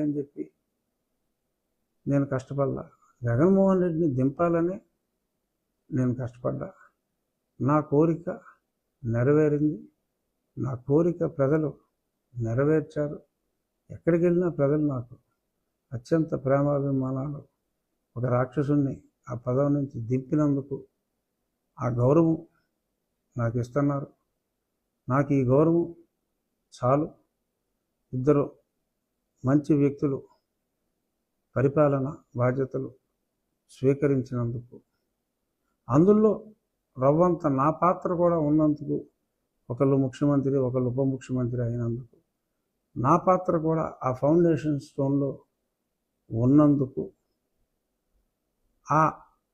అని చెప్పి నేను కష్టపడ్డా. జగన్మోహన్ రెడ్డిని దింపాలని నేను కష్టపడ్డా. నా కోరిక నెరవేరింది. నా కోరిక ప్రజలు నెరవేర్చారు. ఎక్కడికి వెళ్ళినా ప్రజలు నాకు అత్యంత ప్రేమాభిమానాలు. ఒక రాక్షసుణ్ణి ఆ పదవి నుంచి దింపినందుకు ఆ గౌరవం నాకు ఇస్తున్నారు. నాకు ఈ గౌరవం చాలు. ఇద్దరు మంచి వ్యక్తులు పరిపాలన బాధ్యతలు స్వీకరించినందుకు, అందులో రవ్వంత నా పాత్ర కూడా ఉన్నందుకు, ఒకళ్ళు ముఖ్యమంత్రి ఒకళ్ళు ఉప ముఖ్యమంత్రి అయినందుకు నా పాత్ర కూడా ఆ ఫౌండేషన్ స్టోన్లో ఉన్నందుకు ఆ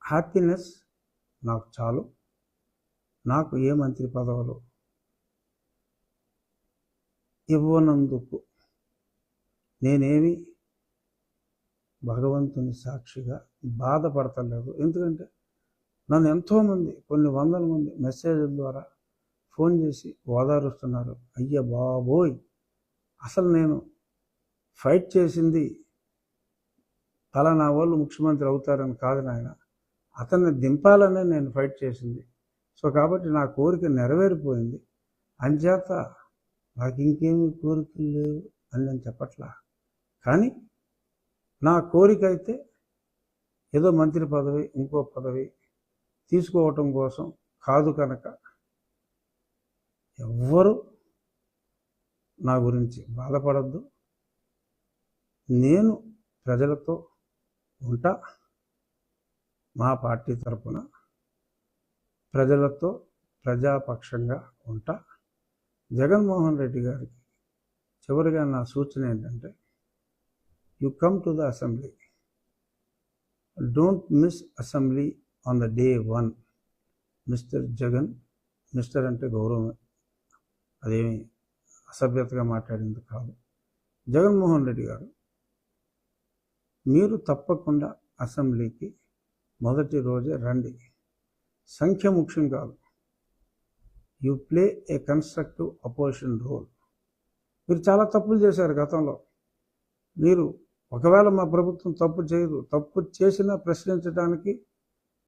హ్యాపీనెస్ నాకు చాలు. నాకు ఏ మంత్రి పదవులు ఇవ్వనందుకు నేనేమి భగవంతుని సాక్షిగా బాధపడతలేదు. ఎందుకంటే నన్ను ఎంతోమంది కొన్ని వందల మంది మెసేజ్ల ద్వారా ఫోన్ చేసి ఓదారుస్తున్నారు. అయ్య బాబోయ్, అసలు నేను ఫైట్ చేసింది పలానా వాళ్ళు ముఖ్యమంత్రి అవుతారని కాదు నాయన, అతన్ని దింపాలనే నేను ఫైట్ చేసింది. సో కాబట్టి నా కోరిక నెరవేరిపోయింది. అంచేత నాకు ఇంకేమీ కోరికలు లేవు అని నేను చెప్పట్లా. కానీ నా కోరిక అయితే ఏదో మంత్రి పదవి ఇంకో పదవి తీసుకోవటం కోసం కాదు. కనుక ఎవ్వరూ నా గురించి బాధపడద్దు. నేను ప్రజలతో ఉంటా. మా పార్టీ తరఫున ప్రజలతో ప్రజాపక్షంగా ఉంటా. జగన్మోహన్ రెడ్డి గారికి చివరిగా నా సూచన ఏంటంటే, you come to the assembly, don't miss assembly on the day 1. Mister Jagan, mister అంటే గౌరవమే, అదేమి అసభ్యతగా మాట్లాడింది కాదు. జగన్మోహన్ రెడ్డి గారు, మీరు తప్పకుండా అసెంబ్లీకి మొదటి రోజే రండి. సంఖ్య ముఖ్యం కాదు. You play a constructive opposition role. మీరు చాలా తప్పులు చేశారు గతంలో. మీరు ఒకవేళ మా ప్రభుత్వం తప్పు చేయదు, తప్పు చేసినా ప్రశ్నించడానికి